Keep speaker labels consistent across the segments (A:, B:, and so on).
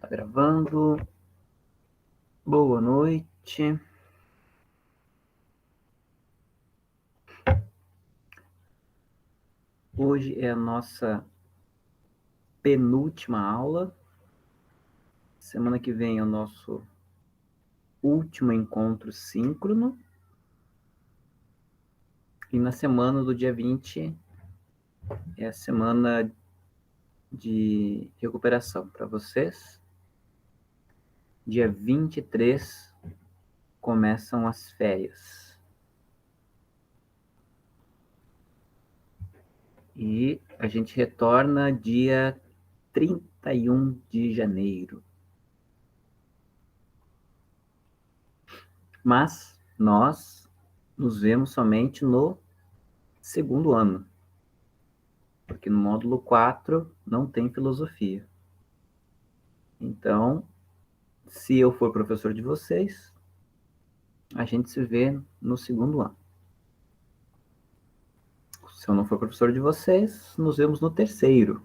A: Tá gravando. Boa noite. Hoje é a nossa penúltima aula. Semana que vem é o nosso último encontro síncrono. E na semana do dia 20 é a semana de recuperação para vocês. Dia 23 começam as férias. E a gente retorna dia 31 de janeiro. Mas nós nos vemos somente no segundo ano, porque no módulo 4 não tem filosofia. Então, se eu for professor de vocês, a gente se vê no segundo ano. Se eu não for professor de vocês, nos vemos no terceiro,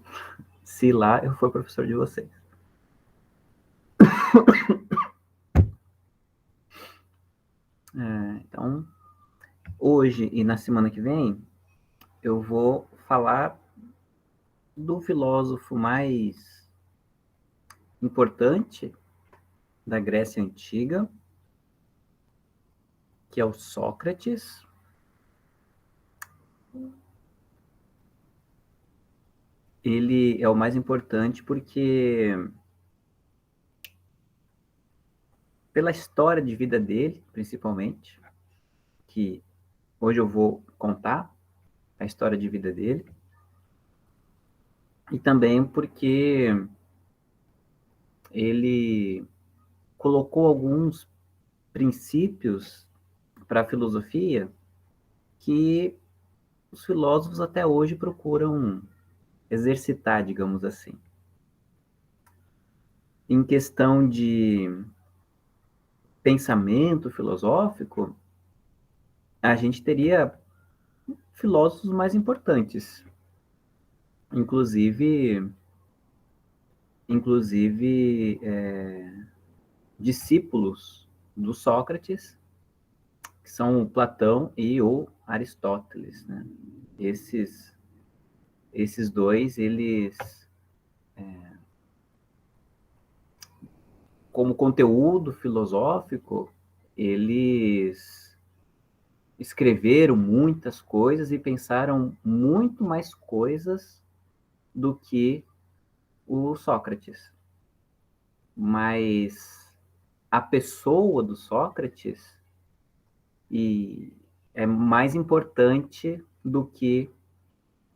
A: se lá eu for professor de vocês. Então, hoje e na semana que vem, eu vou falar do filósofo mais importante da Grécia Antiga, que é o Sócrates. Ele é o mais importante porque, pela história de vida dele, principalmente, que hoje eu vou contar a história de vida dele, e também porque ele colocou alguns princípios para a filosofia que os filósofos até hoje procuram exercitar, digamos assim. Em questão de pensamento filosófico, a gente teria filósofos mais importantes, inclusive discípulos do Sócrates, que são o Platão e o Aristóteles, né? Esses dois, eles, como conteúdo filosófico, eles escreveram muitas coisas e pensaram muito mais coisas do que o Sócrates. Mas a pessoa do Sócrates é mais importante do que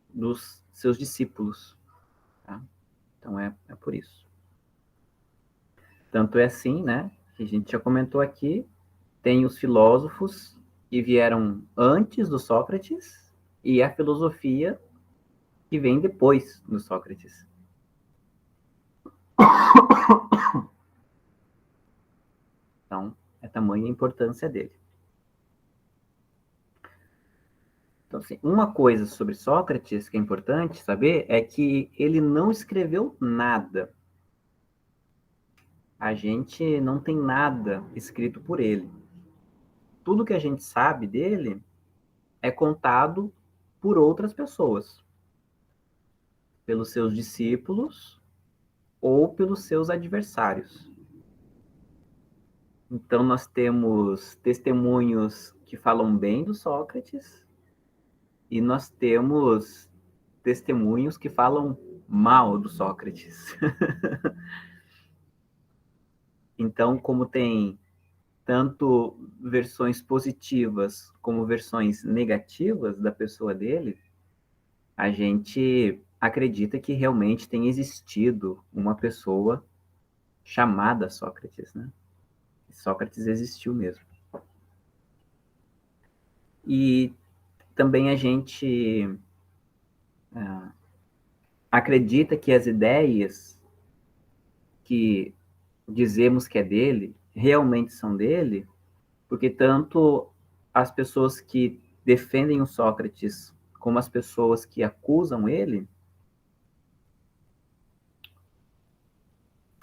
A: dos seus discípulos. Tá? Então é por isso. Tanto é assim, né, que a gente já comentou aqui, tem os filósofos que vieram antes do Sócrates e a filosofia que vem depois do Sócrates. Então, é tamanha a importância dele. Então, assim, uma coisa sobre Sócrates que é importante saber é que ele não escreveu nada. A gente não tem nada escrito por ele. Tudo que a gente sabe dele é contado por outras pessoas, pelos seus discípulos ou pelos seus adversários. Então, nós temos testemunhos que falam bem do Sócrates e nós temos testemunhos que falam mal do Sócrates. Então, como tem tanto versões positivas como versões negativas da pessoa dele, a gente acredita que realmente tem existido uma pessoa chamada Sócrates, né? Sócrates existiu mesmo. E também a gente acredita que as ideias que dizemos que é dele realmente são dele, porque tanto as pessoas que defendem o Sócrates como as pessoas que acusam ele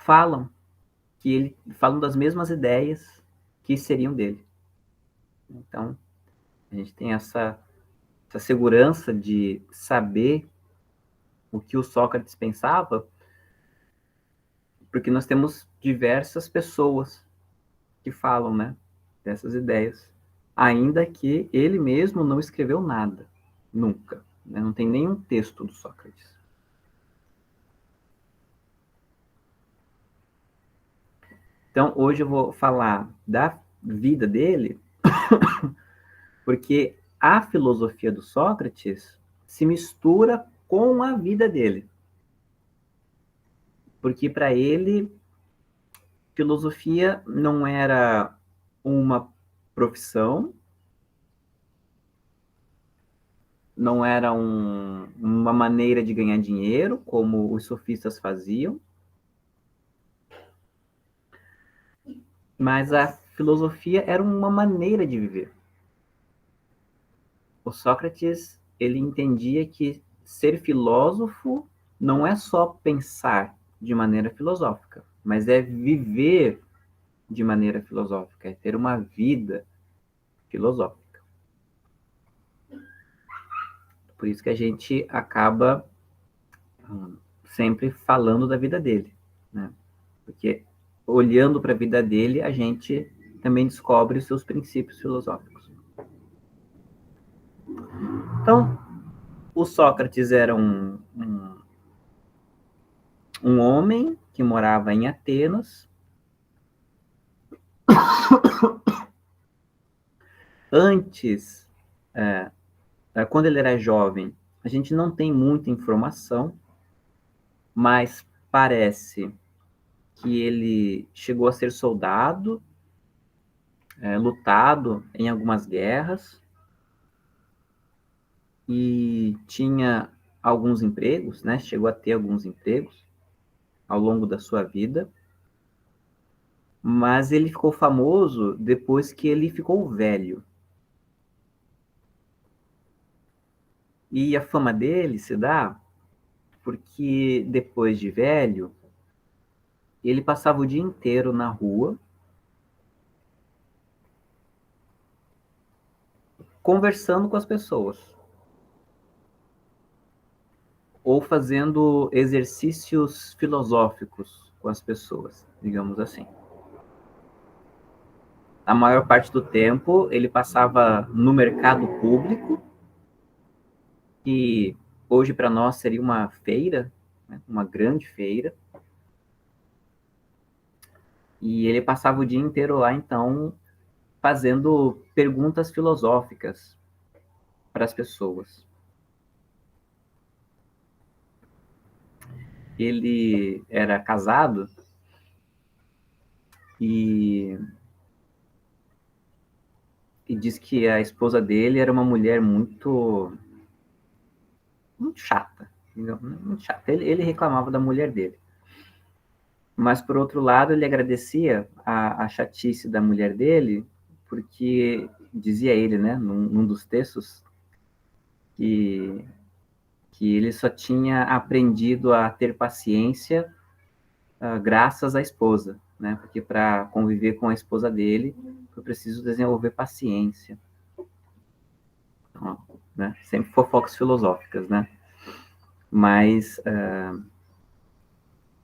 A: falam falam das mesmas ideias que seriam dele. Então, a gente tem essa segurança de saber o que o Sócrates pensava, porque nós temos diversas pessoas que falam, né, dessas ideias, ainda que ele mesmo não escreveu nada, nunca, né? Não tem nenhum texto do Sócrates. Então, hoje eu vou falar da vida dele, porque a filosofia do Sócrates se mistura com a vida dele. Porque para ele, filosofia não era uma profissão, não era uma maneira de ganhar dinheiro, como os sofistas faziam, mas a filosofia era uma maneira de viver. O Sócrates, ele entendia que ser filósofo não é só pensar de maneira filosófica, mas é viver de maneira filosófica, é ter uma vida filosófica. Por isso que a gente acaba sempre falando da vida dele, né? Porque olhando para a vida dele, a gente também descobre os seus princípios filosóficos. Então, o Sócrates era um homem que morava em Atenas. Antes, quando ele era jovem, a gente não tem muita informação, mas parece que ele chegou a ser soldado, lutado em algumas guerras e tinha alguns empregos, né? Chegou a ter alguns empregos ao longo da sua vida, mas ele ficou famoso depois que ele ficou velho. E a fama dele se dá porque depois de velho, ele passava o dia inteiro na rua conversando com as pessoas ou fazendo exercícios filosóficos com as pessoas, digamos assim. A maior parte do tempo ele passava no mercado público, que hoje para nós seria uma feira, né, uma grande feira, e ele passava o dia inteiro lá, então, fazendo perguntas filosóficas para as pessoas. Ele era casado e diz que a esposa dele era uma mulher muito chata, muito chata. Ele reclamava da mulher dele. Mas, por outro lado, ele agradecia a chatice da mulher dele, porque, dizia ele, né, num dos textos, que ele só tinha aprendido a ter paciência graças à esposa, né? Porque para conviver com a esposa dele, foi preciso desenvolver paciência. Então, né? Sempre fofocas filosóficas, né? Mas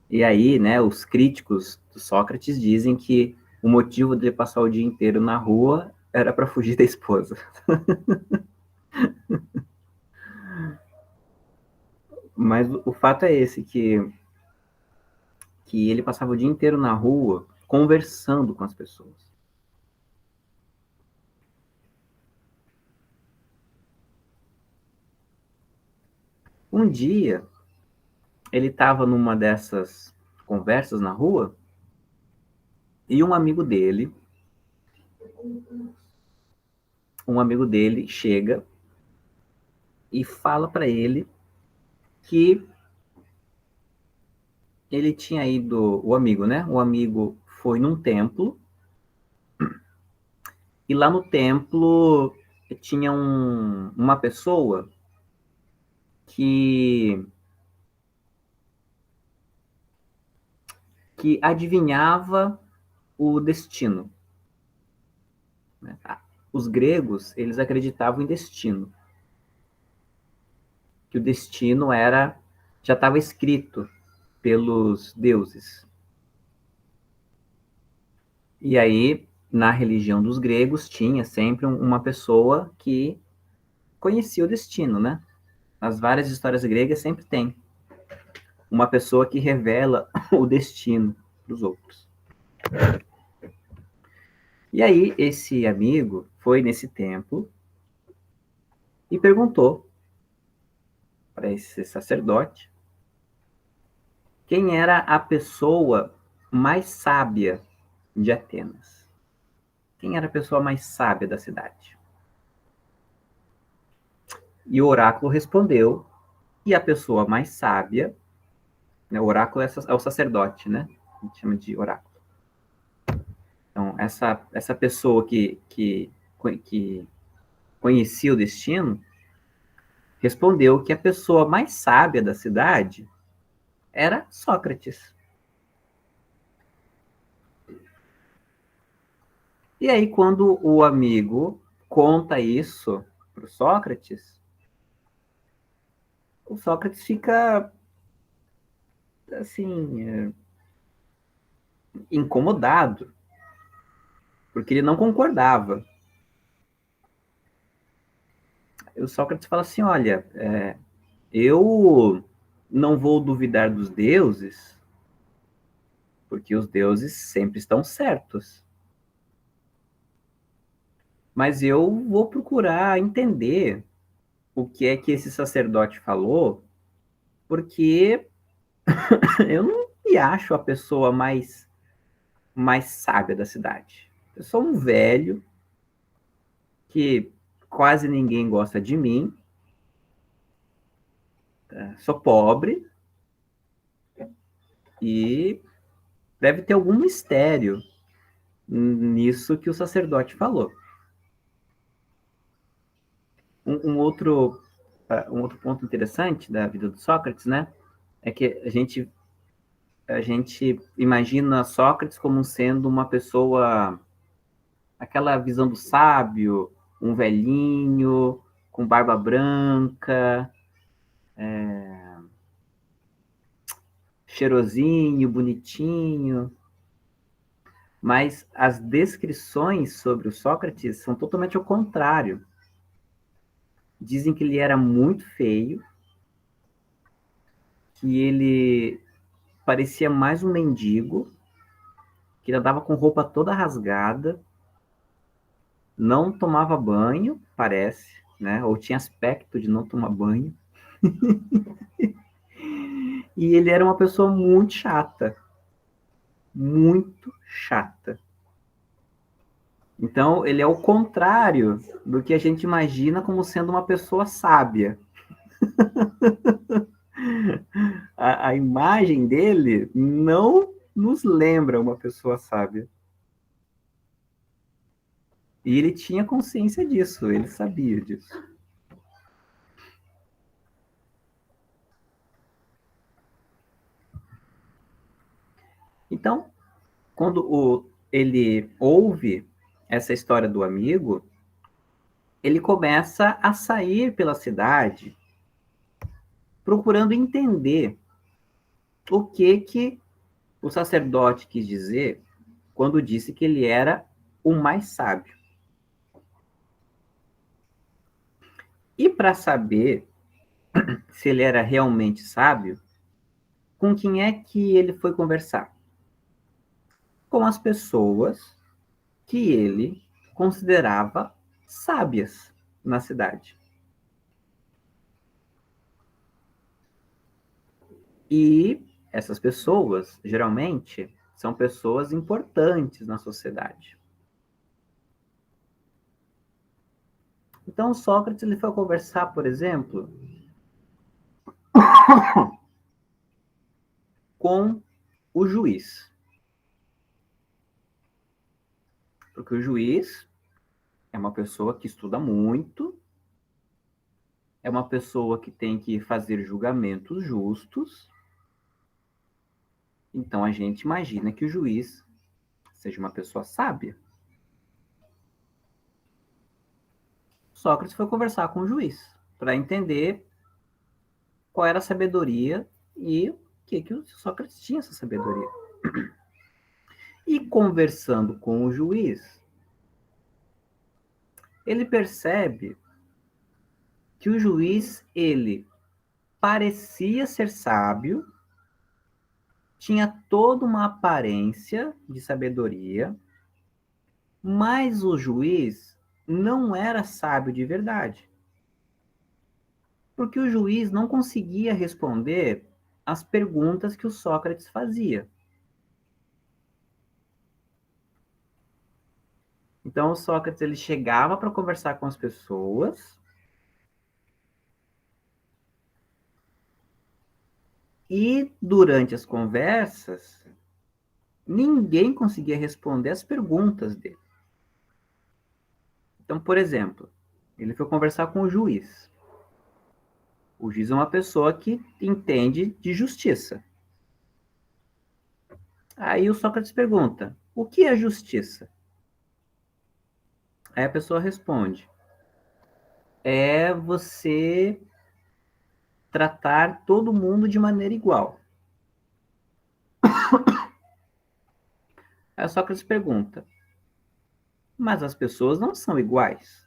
A: e aí, né? Os críticos do Sócrates dizem que o motivo dele passar o dia inteiro na rua era para fugir da esposa. Mas o fato é esse, que ele passava o dia inteiro na rua conversando com as pessoas. Um dia, ele estava numa dessas conversas na rua e um amigo dele chega e fala para ele que ele tinha ido, o amigo, né? O amigo foi num templo e lá no templo tinha uma pessoa que que adivinhava o destino. Os gregos, eles acreditavam em destino. Que o destino já estava escrito pelos deuses. E aí, na religião dos gregos, tinha sempre uma pessoa que conhecia o destino, né? Nas várias histórias gregas sempre tem uma pessoa que revela o destino dos outros. E aí, esse amigo foi nesse templo e perguntou para esse sacerdote quem era a pessoa mais sábia de Atenas. Quem era a pessoa mais sábia da cidade? E o oráculo respondeu que a pessoa mais sábia, né, o oráculo é o sacerdote, né? A gente chama de oráculo. Então, essa pessoa que conhecia o destino respondeu que a pessoa mais sábia da cidade era Sócrates. E aí, quando o amigo conta isso para o Sócrates fica assim, incomodado, porque ele não concordava. E o Sócrates fala assim: olha, eu não vou duvidar dos deuses, porque os deuses sempre estão certos. Mas eu vou procurar entender o que é que esse sacerdote falou, porque eu não me acho a pessoa mais sábia da cidade. Eu sou um velho que quase ninguém gosta de mim, sou pobre e deve ter algum mistério nisso que o sacerdote falou. Um outro ponto interessante da vida do Sócrates, né, é que a gente imagina Sócrates como sendo uma pessoa, aquela visão do sábio, um velhinho com barba branca, cheirosinho, bonitinho. Mas as descrições sobre o Sócrates são totalmente ao contrário. Dizem que ele era muito feio, que ele parecia mais um mendigo, que andava com roupa toda rasgada, não tomava banho, parece, né? Ou tinha aspecto de não tomar banho. E ele era uma pessoa muito chata. Muito chata. Então, ele é o contrário do que a gente imagina como sendo uma pessoa sábia. A imagem dele não nos lembra uma pessoa sábia. E ele tinha consciência disso, ele sabia disso. Então, quando ele ouve essa história do amigo, ele começa a sair pela cidade procurando entender o que o sacerdote quis dizer quando disse que ele era o mais sábio. E para saber se ele era realmente sábio, com quem é que ele foi conversar? Com as pessoas que ele considerava sábias na cidade. E essas pessoas, geralmente, são pessoas importantes na sociedade. Então, Sócrates ele foi conversar, por exemplo, com o juiz. Porque o juiz é uma pessoa que estuda muito, é uma pessoa que tem que fazer julgamentos justos, Então a gente imagina que o juiz seja uma pessoa sábia. Sócrates foi conversar com o juiz para entender qual era a sabedoria e o que o Sócrates tinha essa sabedoria. E conversando com o juiz, ele percebe que o juiz, ele parecia ser sábio, tinha toda uma aparência de sabedoria, mas o juiz não era sábio de verdade. Porque o juiz não conseguia responder as perguntas que o Sócrates fazia. Então, o Sócrates ele chegava para conversar com as pessoas e, durante as conversas, ninguém conseguia responder as perguntas dele. Então, por exemplo, ele foi conversar com o juiz. O juiz é uma pessoa que entende de justiça. Aí o Sócrates pergunta: o que é justiça? Aí a pessoa responde: é você tratar todo mundo de maneira igual. Aí o Sócrates pergunta: mas as pessoas não são iguais.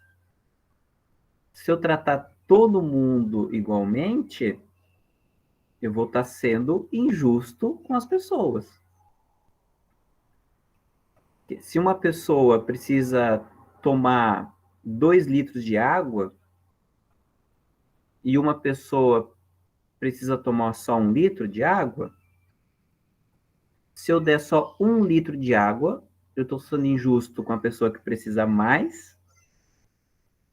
A: Se eu tratar todo mundo igualmente, eu vou estar sendo injusto com as pessoas. Se uma pessoa precisa tomar 2 litros de água e uma pessoa precisa tomar só 1 litro de água, se eu der só 1 litro de água, eu estou sendo injusto com a pessoa que precisa mais.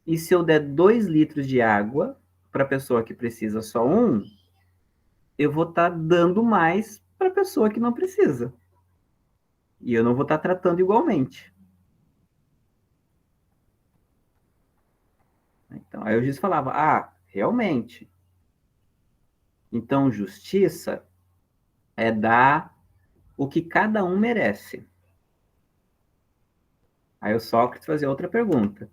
A: E se eu der 2 litros de água para a pessoa que precisa só um, eu vou estar dando mais para a pessoa que não precisa. E eu não vou estar tratando igualmente. Então, aí o juiz falava: ah, realmente. Então, justiça é dar o que cada um merece. Aí o Sócrates fazia outra pergunta: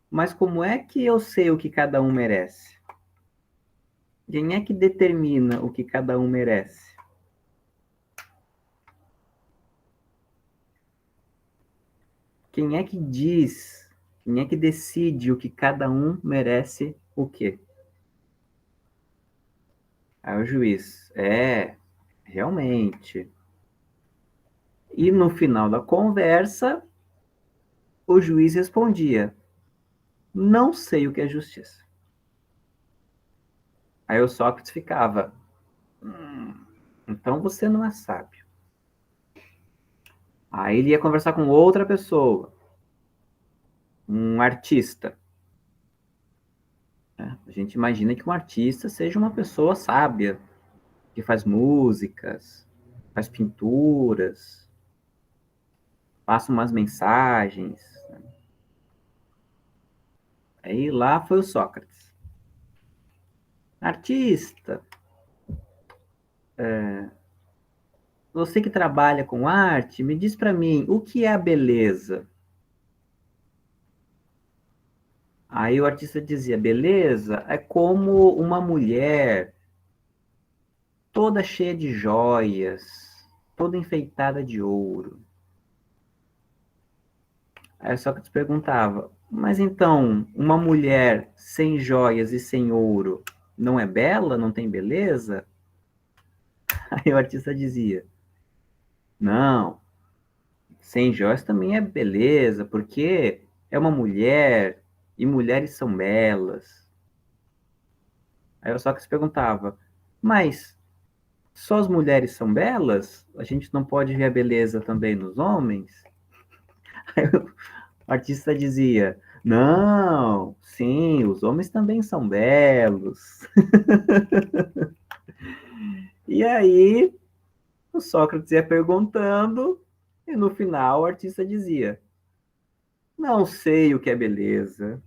A: mas como é que eu sei o que cada um merece? Quem é que determina o que cada um merece? Quem é que diz, quem é que decide o que cada um merece o quê? Aí o juiz: realmente. E no final da conversa, o juiz respondia: não sei o que é justiça. Aí o Sócrates ficava: então você não é sábio. Aí ele ia conversar com outra pessoa, um artista. A gente imagina que um artista seja uma pessoa sábia, que faz músicas, faz pinturas, passa umas mensagens. Aí lá foi o Sócrates. Artista, você que trabalha com arte, me diz para mim, o que é a beleza? Aí o artista dizia: beleza é como uma mulher toda cheia de joias, toda enfeitada de ouro. Aí Sócrates perguntava: mas então, uma mulher sem joias e sem ouro não é bela, não tem beleza? Aí o artista dizia: não, sem joias também é beleza, porque é uma mulher e mulheres são belas. Aí o Sócrates perguntava: mas só as mulheres são belas? A gente não pode ver a beleza também nos homens? Aí o artista dizia: não, sim, os homens também são belos. E aí o Sócrates ia perguntando, e no final o artista dizia: não sei o que é beleza.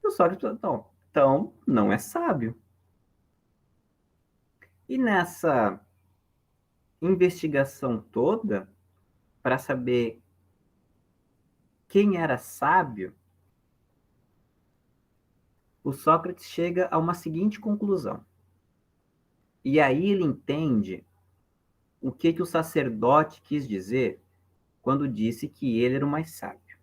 A: E o Sócrates, não, Então, não é sábio. E nessa investigação toda, para saber quem era sábio, o Sócrates chega a uma seguinte conclusão. E aí ele entende o que o sacerdote quis dizer quando disse que ele era o mais sábio.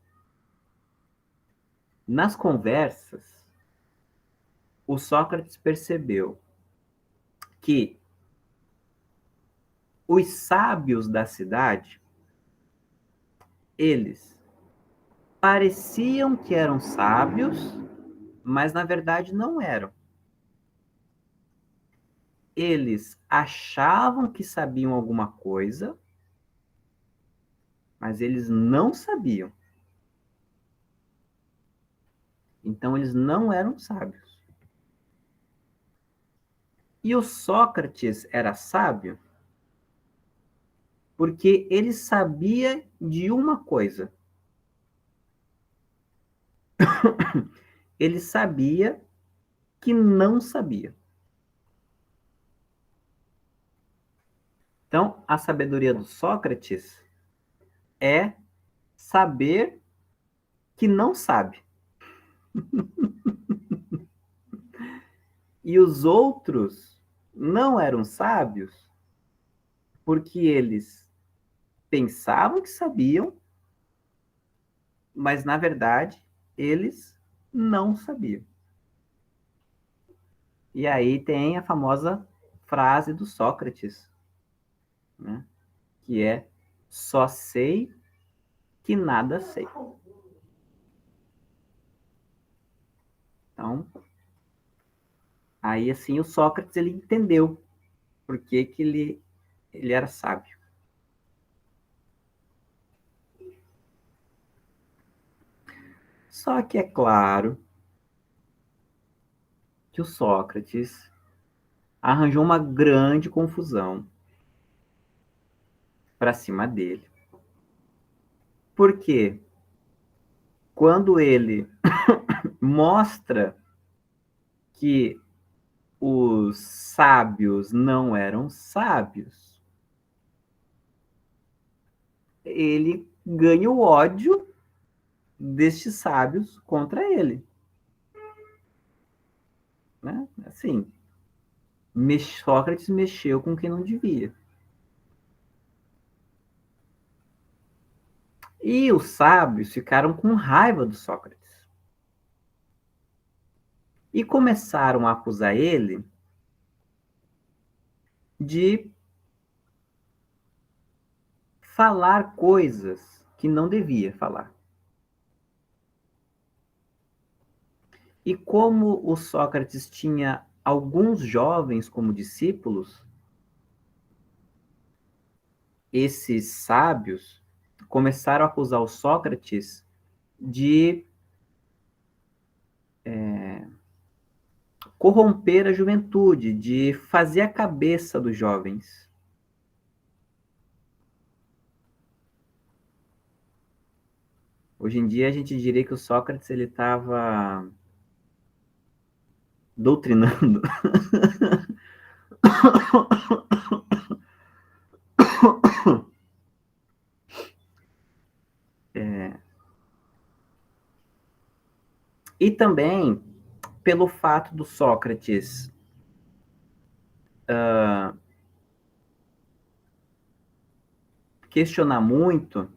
A: Nas conversas, o Sócrates percebeu que os sábios da cidade, eles pareciam que eram sábios, mas na verdade não eram. Eles achavam que sabiam alguma coisa, mas eles não sabiam. Então eles não eram sábios. E o Sócrates era sábio porque ele sabia de uma coisa. Ele sabia que não sabia. Então, a sabedoria do Sócrates é saber que não sabe. E os outros não eram sábios porque eles pensavam que sabiam, mas na verdade eles não sabiam. E aí tem a famosa frase do Sócrates, né? Que é: só sei que nada sei. Então, aí assim o Sócrates ele entendeu por que ele era sábio. Só que é claro que o Sócrates arranjou uma grande confusão para cima dele. Por quê? Quando ele mostra que os sábios não eram sábios, ele ganha o ódio destes sábios contra ele. Né? Assim, Sócrates mexeu com quem não devia. E os sábios ficaram com raiva do Sócrates. E começaram a acusar ele de falar coisas que não devia falar. E como o Sócrates tinha alguns jovens como discípulos, esses sábios começaram a acusar o Sócrates de corromper a juventude, de fazer a cabeça dos jovens. Hoje em dia a gente diria que o Sócrates ele estava doutrinando. E também pelo fato do Sócrates questionar muito,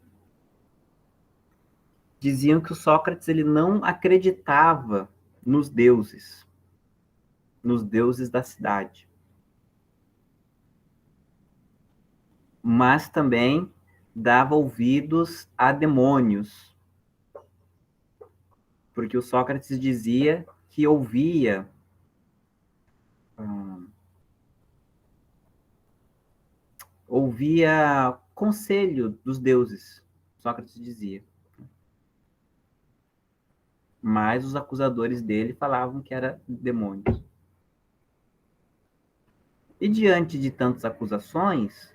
A: diziam que o Sócrates ele não acreditava nos deuses da cidade. Mas também dava ouvidos a demônios, porque o Sócrates dizia que ouvia conselho dos deuses, Sócrates dizia. Mas os acusadores dele falavam que era demônios. E diante de tantas acusações,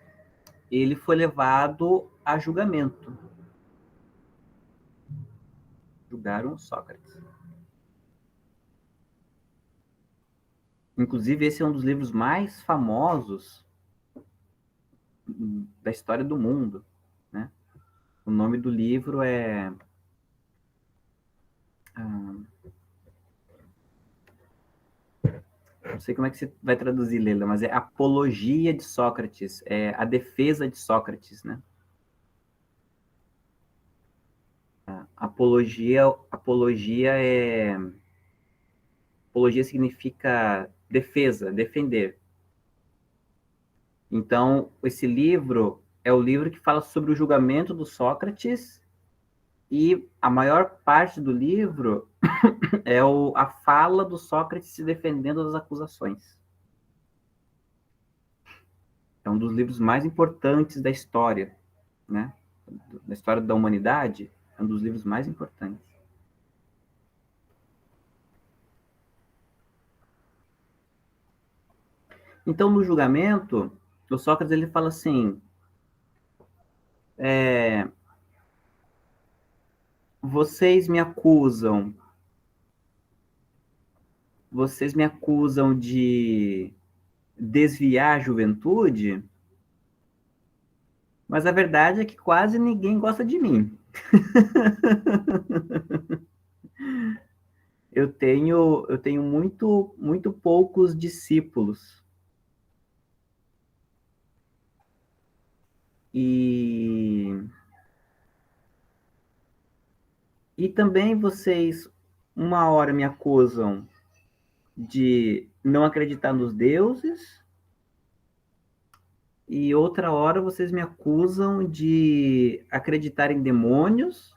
A: ele foi levado a julgamento. Julgaram Sócrates. Inclusive, esse é um dos livros mais famosos da história do mundo, né? O nome do livro é... não sei como é que você vai traduzir, Leila, mas é Apologia de Sócrates, é a defesa de Sócrates, né? Apologia é... Apologia significa defesa, defender. Então, esse livro é o livro que fala sobre o julgamento do Sócrates e a maior parte do livro é a fala do Sócrates se defendendo das acusações. É um dos livros mais importantes da história, né? Da história da humanidade, é um dos livros mais importantes. Então, no julgamento, o Sócrates ele fala assim: vocês me acusam, vocês me acusam de desviar a juventude, mas a verdade é que quase ninguém gosta de mim. Eu tenho muito poucos discípulos. E, e também vocês, uma hora me acusam de não acreditar nos deuses, e outra hora vocês me acusam de acreditar em demônios,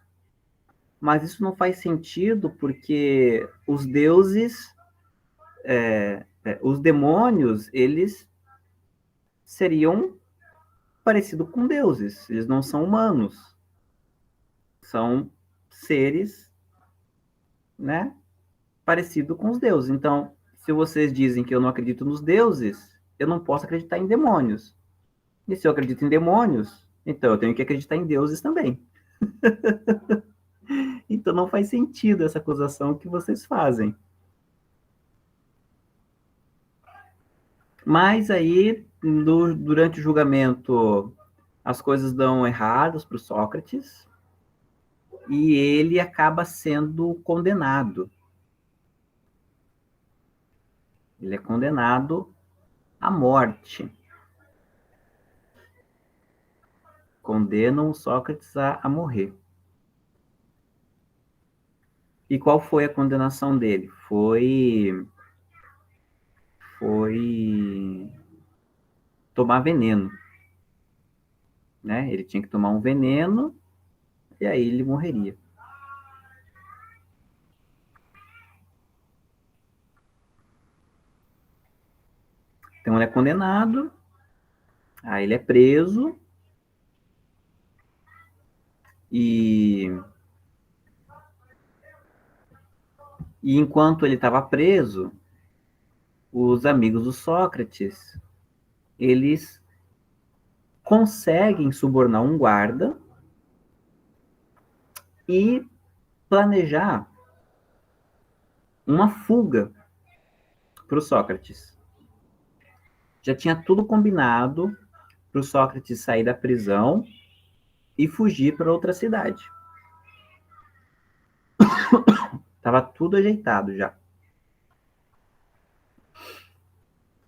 A: mas isso não faz sentido porque os demônios, eles seriam parecidos com deuses, eles não são humanos, são seres, né, parecidos com os deuses. Então, se vocês dizem que eu não acredito nos deuses, eu não posso acreditar em demônios. E se eu acredito em demônios, então eu tenho que acreditar em deuses também. Então não faz sentido essa acusação que vocês fazem. Mas aí, durante o julgamento, as coisas dão erradas para o Sócrates e ele acaba sendo condenado. Ele é condenado à morte. Condenam o Sócrates a morrer. E qual foi a condenação dele? Foi tomar veneno, né? Ele tinha que tomar um veneno e aí ele morreria. Então ele é condenado, aí ele é preso e enquanto ele estava preso, os amigos do Sócrates, eles conseguem subornar um guarda e planejar uma fuga para o Sócrates. Já tinha tudo combinado para o Sócrates sair da prisão e fugir para outra cidade. Estava tudo ajeitado já.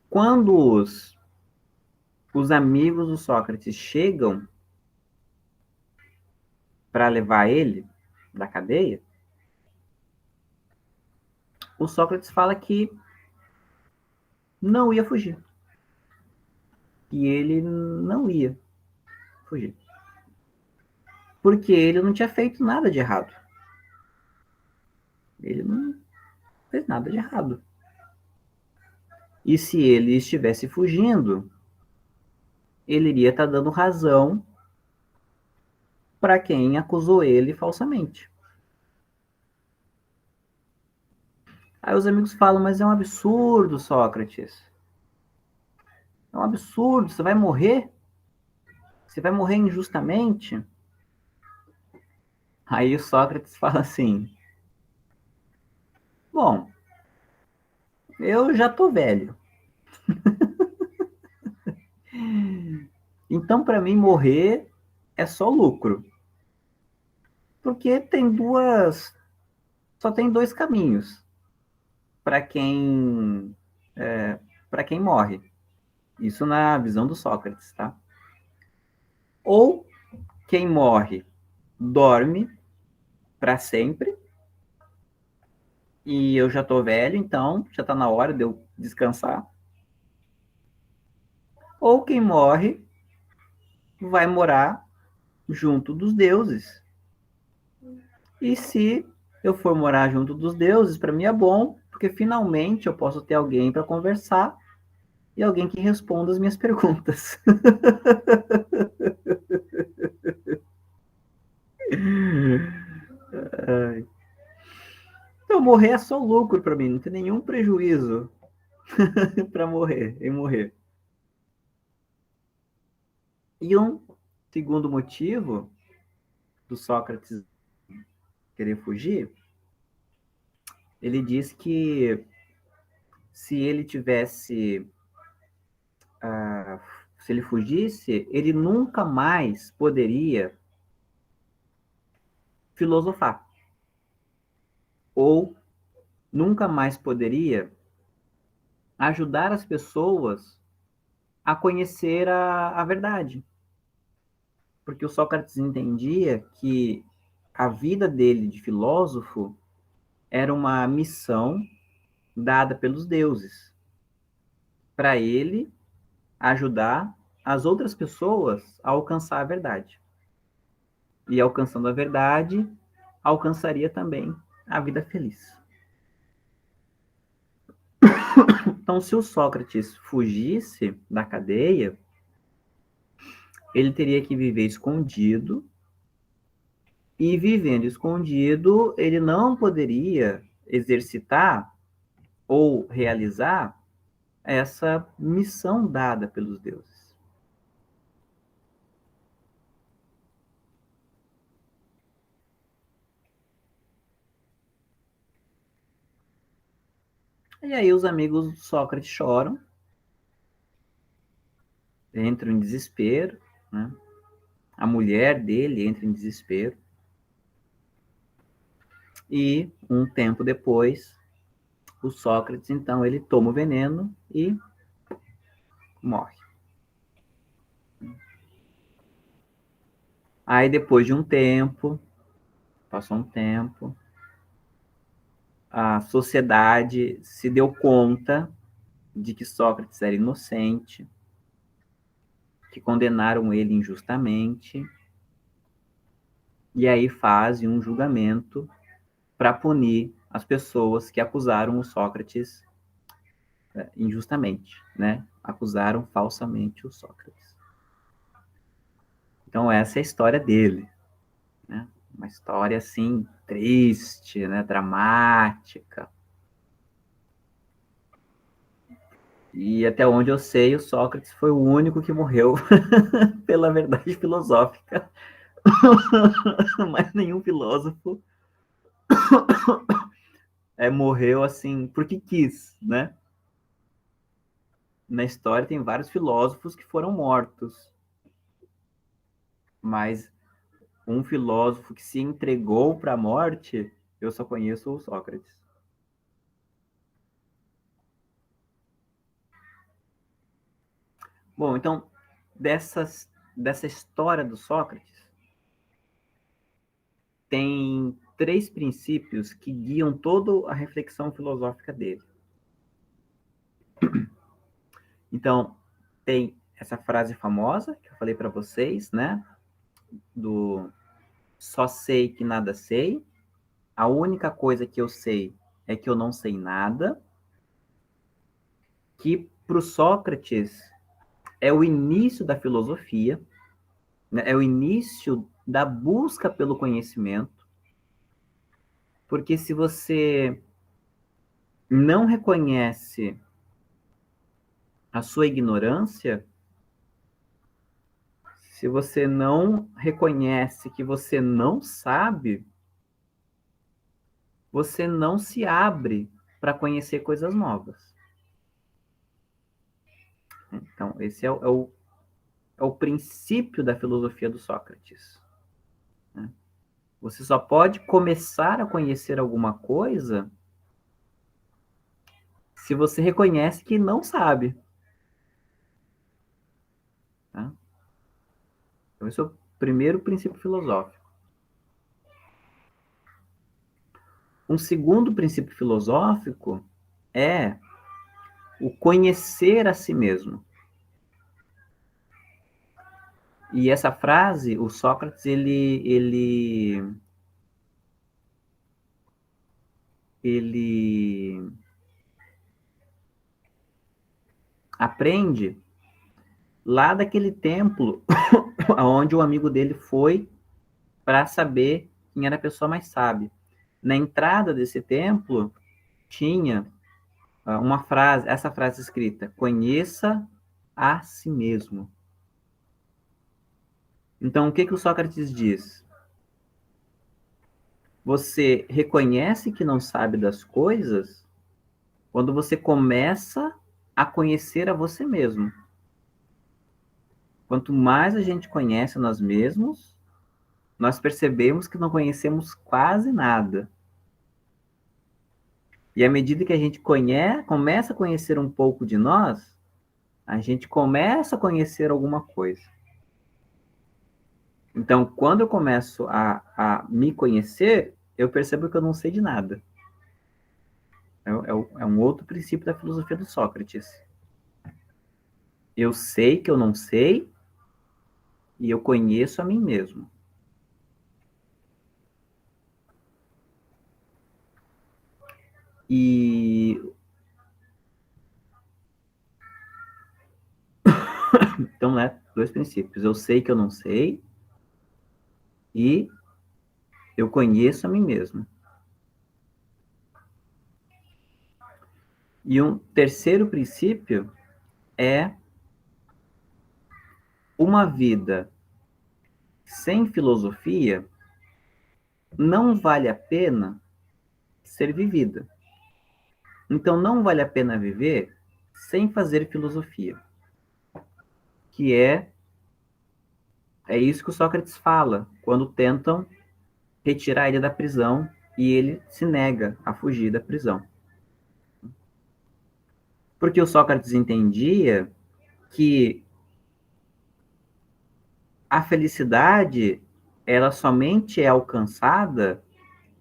A: Quando os amigos do Sócrates chegam para levar ele da cadeia, o Sócrates fala que não ia fugir. E ele não ia fugir. Porque ele não tinha feito nada de errado. Ele não fez nada de errado. E se ele estivesse fugindo, ele iria estar dando razão para quem acusou ele falsamente. Aí os amigos falam, mas é um absurdo, Sócrates. É um absurdo, você vai morrer? Você vai morrer injustamente? Aí o Sócrates fala assim: bom, Eu já tô velho. Então, para mim, morrer é só lucro. Porque só tem dois caminhos para para quem morre. Isso na visão do Sócrates, tá? Ou quem morre dorme para sempre, e eu já tô velho, então já tá na hora de eu descansar. Ou quem morre vai morar junto dos deuses. E se eu for morar junto dos deuses, para mim é bom, porque finalmente eu posso ter alguém para conversar e alguém que responda as minhas perguntas. Então, morrer é só lucro para mim, não tem nenhum prejuízo para morrer. E um segundo motivo do Sócrates querer fugir, ele diz que se ele tivesse, se ele fugisse, ele nunca mais poderia filosofar, ou nunca mais poderia ajudar as pessoas a conhecer a verdade. Porque o Sócrates entendia que a vida dele de filósofo era uma missão dada pelos deuses para ele ajudar as outras pessoas a alcançar a verdade. E alcançando a verdade, alcançaria também a vida feliz. Então, se o Sócrates fugisse da cadeia, ele teria que viver escondido, e vivendo escondido, ele não poderia exercitar ou realizar essa missão dada pelos deuses. E aí os amigos de Sócrates choram, entram em desespero, né? A mulher dele entra em desespero, e um tempo depois, o Sócrates, então, ele toma o veneno e morre. Aí depois de um tempo, passou um tempo, a sociedade se deu conta de que Sócrates era inocente, que condenaram ele injustamente, e aí fazem um julgamento para punir as pessoas que acusaram o Sócrates injustamente, né? Acusaram falsamente o Sócrates. Então essa é a história dele, né? Uma história assim triste, né? Dramática. E até onde eu sei, o Sócrates foi o único que morreu pela verdade filosófica, mas nenhum filósofo morreu assim porque quis, né? Na história tem vários filósofos que foram mortos, mas um filósofo que se entregou para a morte, eu só conheço o Sócrates. Bom, então, dessa história do Sócrates, tem três princípios que guiam toda a reflexão filosófica dele. Então, tem essa frase famosa que eu falei para vocês, né? Do só sei que nada sei, a única coisa que eu sei é que eu não sei nada, que para o Sócrates é o início da filosofia, né? É o início da busca pelo conhecimento, porque se você não reconhece a sua ignorância, se você não reconhece que você não sabe, você não se abre para conhecer coisas novas. Então, esse é o princípio da filosofia do Sócrates. Né? Você só pode começar a conhecer alguma coisa se você reconhece que não sabe. Tá? Então, esse é o primeiro princípio filosófico. Um segundo princípio filosófico é o conhecer a si mesmo. E essa frase, o Sócrates, ele aprende lá daquele templo onde o amigo dele foi para saber quem era a pessoa mais sábia. Na entrada desse templo tinha uma frase, essa frase escrita: conheça a si mesmo. Então, o que o Sócrates diz? Você reconhece que não sabe das coisas quando você começa a conhecer a você mesmo. Quanto mais a gente conhece nós mesmos, nós percebemos que não conhecemos quase nada. E à medida que a gente começa a conhecer um pouco de nós, a gente começa a conhecer alguma coisa. Então, quando eu começo a me conhecer, eu percebo que eu não sei de nada. É um outro princípio da filosofia do Sócrates. Eu sei que eu não sei e eu conheço a mim mesmo. E então, né, dois princípios. Eu sei que eu não sei e eu conheço a mim mesmo. E um terceiro princípio é uma vida sem filosofia não vale a pena ser vivida. Então, não vale a pena viver sem fazer filosofia. Que é isso que o Sócrates fala quando tentam retirar ele da prisão e ele se nega a fugir da prisão. Porque o Sócrates entendia que a felicidade ela somente é alcançada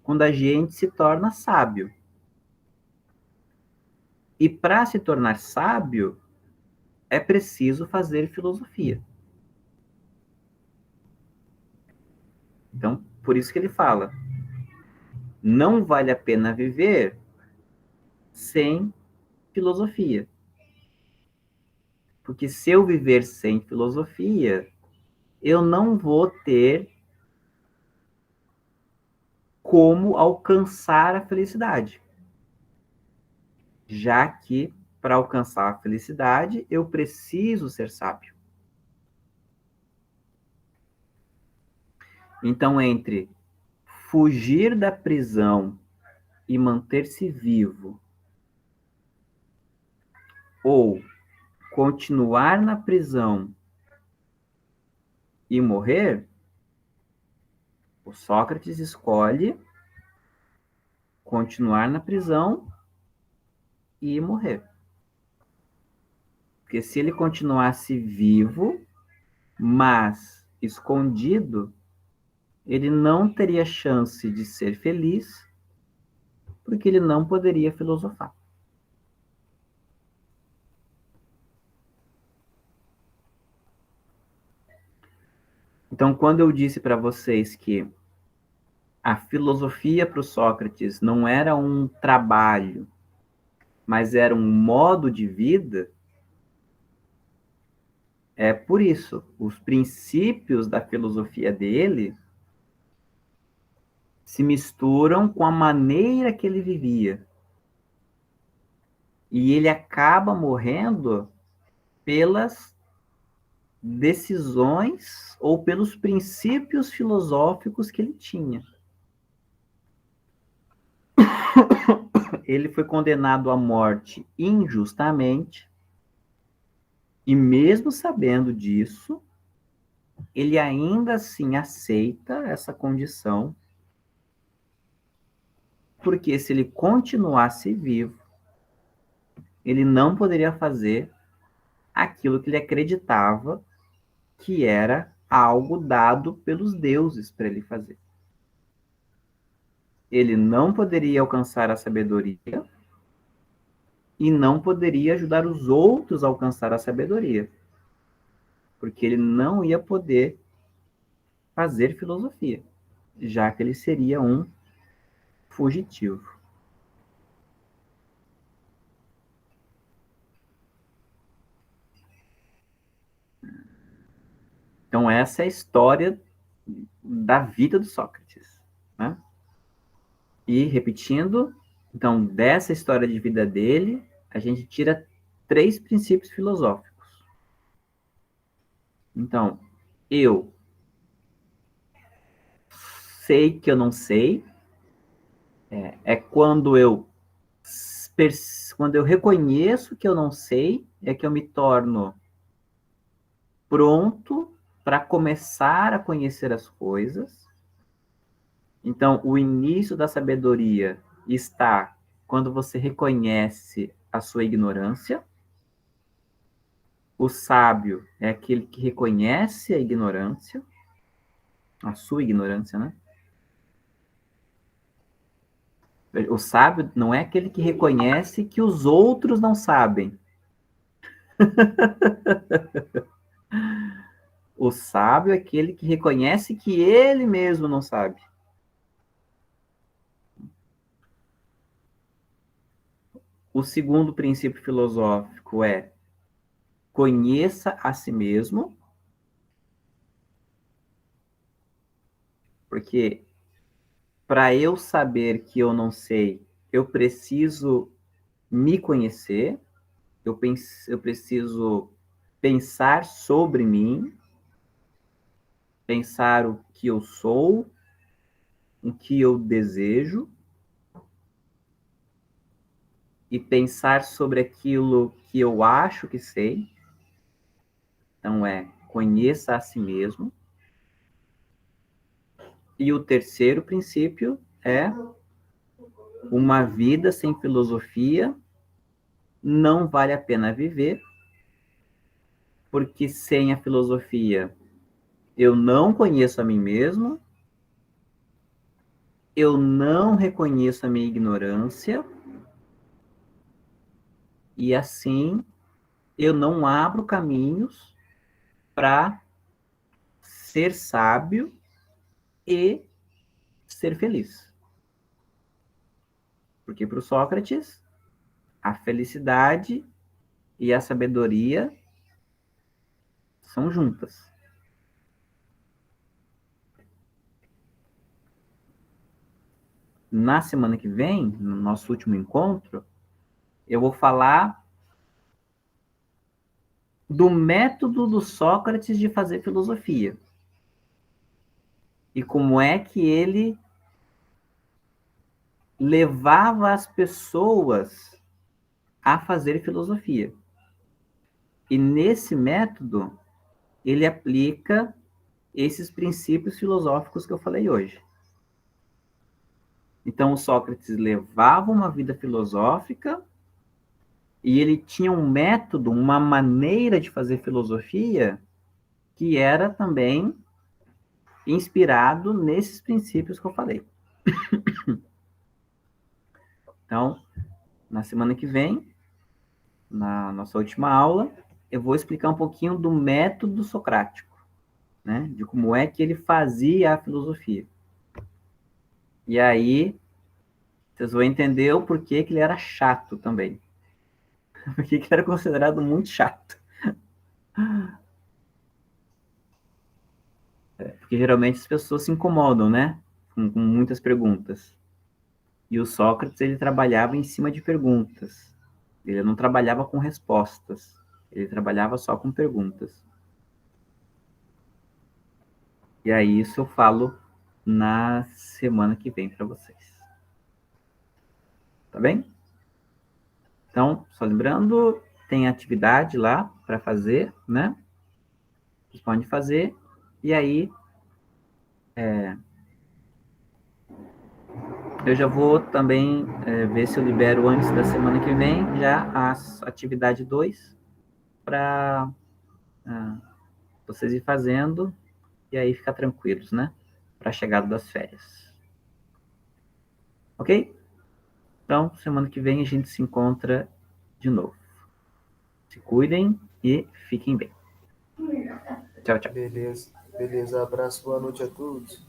A: quando a gente se torna sábio. E para se tornar sábio, é preciso fazer filosofia. Então, por isso que ele fala: não vale a pena viver sem filosofia. Porque se eu viver sem filosofia, eu não vou ter como alcançar a felicidade. Já que, para alcançar a felicidade, eu preciso ser sábio. Então, entre fugir da prisão e manter-se vivo, ou continuar na prisão e morrer, o Sócrates escolhe continuar na prisão e morrer. Porque se ele continuasse vivo, mas escondido, ele não teria chance de ser feliz, porque ele não poderia filosofar. Então, quando eu disse para vocês que a filosofia para o Sócrates não era um trabalho, mas era um modo de vida, é por isso, os princípios da filosofia dele se misturam com a maneira que ele vivia. E ele acaba morrendo pelas decisões ou pelos princípios filosóficos que ele tinha. ele foi condenado à morte injustamente, e mesmo sabendo disso, ele ainda assim aceita essa condição, porque se ele continuasse vivo, ele não poderia fazer aquilo que ele acreditava que era algo dado pelos deuses para ele fazer. Ele não poderia alcançar a sabedoria e não poderia ajudar os outros a alcançar a sabedoria, porque ele não ia poder fazer filosofia, já que ele seria um fugitivo. Então, essa é a história da vida do Sócrates, né? E, repetindo, então, dessa história de vida dele, a gente tira 3 princípios filosóficos. Então, eu sei que eu não sei, é quando eu reconheço que eu não sei, é que eu me torno pronto para começar a conhecer as coisas. Então, o início da sabedoria está quando você reconhece a sua ignorância. O sábio é aquele que reconhece a ignorância, a sua ignorância, né? O sábio não é aquele que reconhece que os outros não sabem. O sábio é aquele que reconhece que ele mesmo não sabe. O segundo princípio filosófico é conheça a si mesmo, porque para eu saber que eu não sei, eu preciso me conhecer, eu preciso pensar sobre mim, pensar o que eu sou, o que eu desejo, e pensar sobre aquilo que eu acho que sei. Então, conheça a si mesmo. E o terceiro princípio é uma vida sem filosofia não vale a pena viver, porque sem a filosofia eu não conheço a mim mesmo, eu não reconheço a minha ignorância, e assim eu não abro caminhos para ser sábio e ser feliz. Porque para o Sócrates, a felicidade e a sabedoria são juntas. Na semana que vem, no nosso último encontro, eu vou falar do método do Sócrates de fazer filosofia. E como é que ele levava as pessoas a fazer filosofia. E nesse método, ele aplica esses princípios filosóficos que eu falei hoje. Então, o Sócrates levava uma vida filosófica e ele tinha um método, uma maneira de fazer filosofia que era também inspirado nesses princípios que eu falei. Então, na semana que vem, na nossa última aula, eu vou explicar um pouquinho do método socrático, né? De como é que ele fazia a filosofia. E aí, vocês vão entender o porquê que ele era chato também. Porque ele era considerado muito chato. Porque geralmente as pessoas se incomodam, né? Com muitas perguntas. E o Sócrates, ele trabalhava em cima de perguntas. Ele não trabalhava com respostas. Ele trabalhava só com perguntas. E aí, isso eu falo na semana que vem para vocês. Tá bem? Então, só lembrando, tem atividade lá para fazer, né? Vocês podem fazer. E aí, eu já vou também ver se eu libero antes da semana que vem já a atividade 2 para vocês ir fazendo e aí ficar tranquilos, né? Para a chegada das férias. Ok? Então, semana que vem a gente se encontra de novo. Se cuidem e fiquem bem. Tchau, tchau.
B: Beleza. Beleza. Abraço. Boa noite a todos.